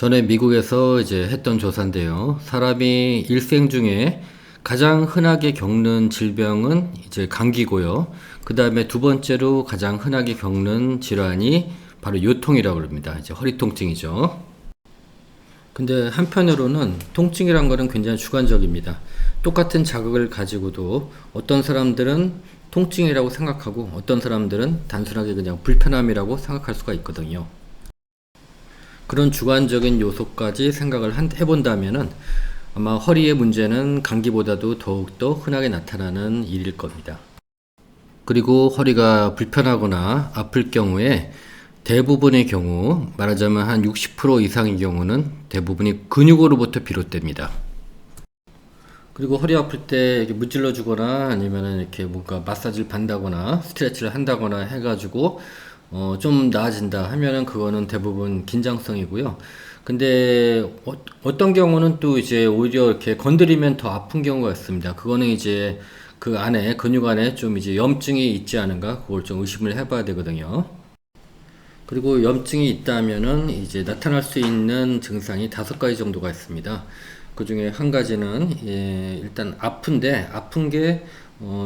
전에 미국에서 이제 했던 조사인데요. 사람이 일생 중에 가장 흔하게 겪는 질병은 이제 감기고요. 그 다음에 두 번째로 가장 흔하게 겪는 질환이 바로 요통이라고 합니다. 이제 허리 통증이죠. 근데 한편으로는 통증이란 거는 굉장히 주관적입니다. 똑같은 자극을 가지고도 어떤 사람들은 통증이라고 생각하고 어떤 사람들은 단순하게 그냥 불편함이라고 생각할 수가 있거든요. 그런 주관적인 요소까지 생각을 해본다면은 아마 허리의 문제는 감기보다도 더욱더 흔하게 나타나는 일일 겁니다. 그리고 허리가 불편하거나 아플 경우에 대부분의 경우, 말하자면 한 60% 이상의 경우는 대부분이 근육으로부터 비롯됩니다. 그리고 허리 아플 때 이렇게 문질러 주거나 아니면 이렇게 뭔가 마사지를 받는다거나 스트레치를 한다거나 해가지고 좀 나아진다 하면은 그거는 대부분 긴장성이고요. 근데 어떤 경우는 또 이제 오히려 이렇게 건드리면 더 아픈 경우가 있습니다. 그거는 이제 그 안에 근육 안에 좀 이제 염증이 있지 않은가 그걸 좀 의심을 해봐야 되거든요. 그리고 염증이 있다면은 이제 나타날 수 있는 증상이 5가지 정도가 있습니다. 그 중에 한 가지는 일단 아픈데 아픈 게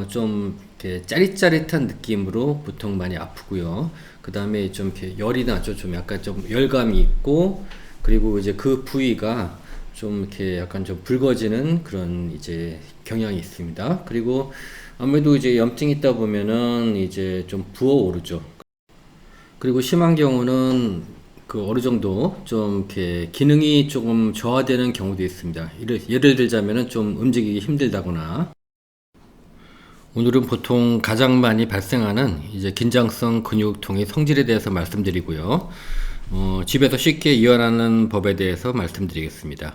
좀 이렇게 짜릿짜릿한 느낌으로 보통 많이 아프고요. 그 다음에 좀 이렇게 열이 나죠. 좀 약간 좀 열감이 있고 그리고 이제 그 부위가 좀 이렇게 약간 좀 붉어지는 그런 이제 경향이 있습니다. 그리고 아무래도 이제 염증이 있다 보면은 이제 좀 부어오르죠. 그리고 심한 경우는 그 어느 정도 좀 이렇게 기능이 조금 저하되는 경우도 있습니다. 예를 들자면은 좀 움직이기 힘들다거나. 오늘은 보통 가장 많이 발생하는 이제 긴장성 근육통의 성질에 대해서 말씀드리고요. 집에서 쉽게 이완하는 법에 대해서 말씀드리겠습니다.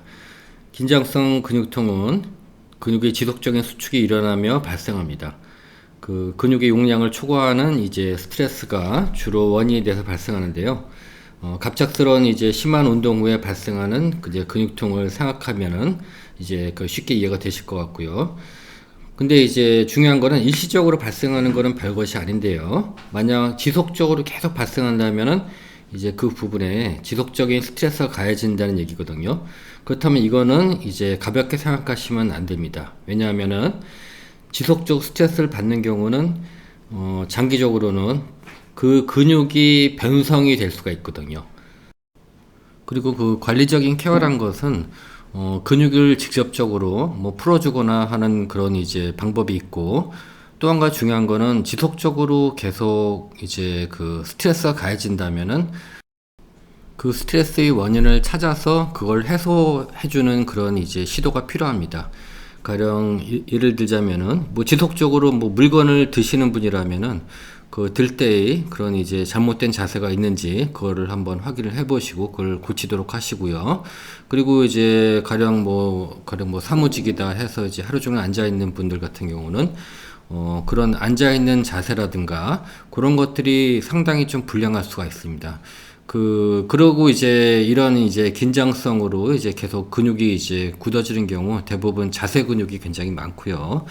긴장성 근육통은 근육의 지속적인 수축이 일어나며 발생합니다. 그 근육의 용량을 초과하는 이제 스트레스가 주로 원인이 돼서 발생하는데요. 갑작스러운 이제 심한 운동 후에 발생하는 이제 근육통을 생각하면은 이제 그 쉽게 이해가 되실 것 같고요. 근데 이제 중요한 거는 일시적으로 발생하는 거는 별것이 아닌데요. 만약 지속적으로 계속 발생한다면은 이제 그 부분에 지속적인 스트레스가 가해진다는 얘기거든요. 그렇다면 이거는 이제 가볍게 생각하시면 안 됩니다. 왜냐하면은 지속적 스트레스를 받는 경우는 장기적으로는 그 근육이 변성이 될 수가 있거든요. 그리고 그 관리적인 케어란 것은 근육을 직접적으로 뭐 풀어주거나 하는 그런 이제 방법이 있고 또 한 가지 중요한 거는 지속적으로 계속 이제 그 스트레스가 가해진다면은 그 스트레스의 원인을 찾아서 그걸 해소해주는 그런 이제 시도가 필요합니다. 가령 예를 들자면은 뭐 지속적으로 뭐 물건을 드시는 분이라면은 그 들 때의 그런 이제 잘못된 자세가 있는지 그거를 한번 확인을 해보시고 그걸 고치도록 하시고요. 그리고 이제 가령 뭐 사무직이다 해서 이제 하루 종일 앉아 있는 분들 같은 경우는 그런 앉아 있는 자세라든가 그런 것들이 상당히 좀 불량할 수가 있습니다. 그러고 이제 이런 이제 긴장성으로 이제 계속 근육이 이제 굳어지는 경우 대부분 자세 근육이 굉장히 많고요.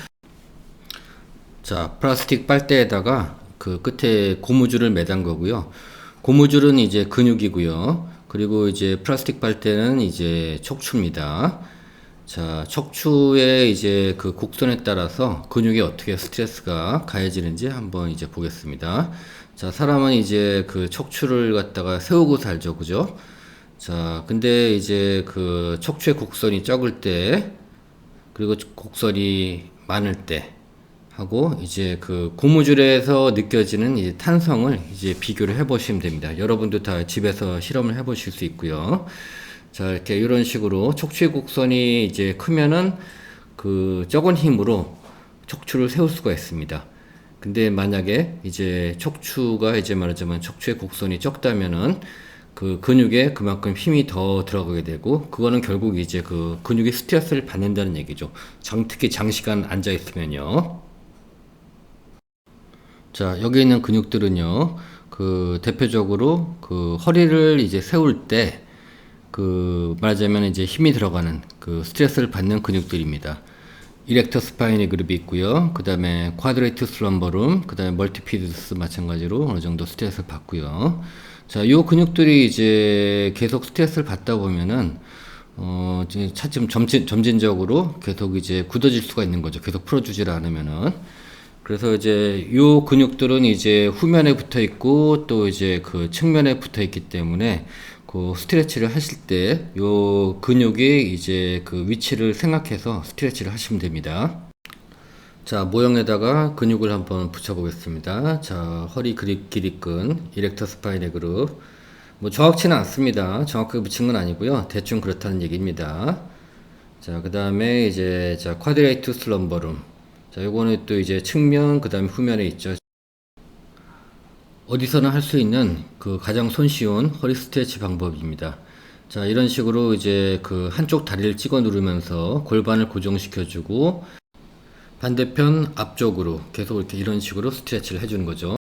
자, 플라스틱 빨대에다가 그 끝에 고무줄을 매단 거고요. 고무줄은 이제 근육이고요. 그리고 이제 플라스틱 빨대는 이제 척추입니다. 자, 척추의 이제 그 곡선에 따라서 근육에 어떻게 스트레스가 가해지는지 한번 이제 보겠습니다. 자, 사람은 이제 그 척추를 갖다가 세우고 살죠. 그죠? 자, 근데 이제 그 척추의 곡선이 적을 때, 그리고 곡선이 많을 때, 하고 이제 그 고무줄에서 느껴지는 이 탄성을 이제 비교를 해 보시면 됩니다. 여러분도 다 집에서 실험을 해 보실 수 있고요. 자, 이렇게 이런 식으로 척추의 곡선이 이제 크면은 그 적은 힘으로 척추를 세울 수가 있습니다. 근데 만약에 이제 척추가 이제 말하자면 척추의 곡선이 적다면은 그 근육에 그만큼 힘이 더 들어가게 되고 그거는 결국 이제 그 근육이 스트레스를 받는다는 얘기죠. 특히 장시간 앉아 있으면요. 자, 여기 있는 근육들은요, 그 대표적으로 그 허리를 이제 세울 때 그 말하자면 이제 힘이 들어가는 그 스트레스를 받는 근육들입니다. 이렉터 스파이니 그룹이 있고요. 그 다음에 쿼드레이투스 럼버룸, 그 다음에 멀티피두스 마찬가지로 어느 정도 스트레스를 받고요. 자, 요 근육들이 이제 계속 스트레스를 받다 보면은, 이제 차츰 점진적으로 계속 이제 굳어질 수가 있는 거죠. 계속 풀어주질 않으면은. 그래서 이제 요 근육들은 이제 후면에 붙어 있고 또 이제 그 측면에 붙어 있기 때문에 그 스트레치를 하실 때 요 근육이 이제 그 위치를 생각해서 스트레치를 하시면 됩니다. 자, 모형에다가 근육을 한번 붙여 보겠습니다. 자, 허리 길이끈, 이렉터 스파이널 그룹. 뭐 정확치는 않습니다. 정확하게 붙인 건 아니고요. 대충 그렇다는 얘기입니다. 자, 그 다음에 이제 자 쿼드레이투스 럼버룸. 자, 요거는 또 이제 측면 그 다음에 후면에 있죠. 어디서나 할 수 있는 그 가장 손쉬운 허리 스트레치 방법입니다. 자, 이런 식으로 이제 그 한쪽 다리를 찍어 누르면서 골반을 고정시켜 주고 반대편 앞쪽으로 계속 이렇게 이런 식으로 스트레치를 해주는 거죠.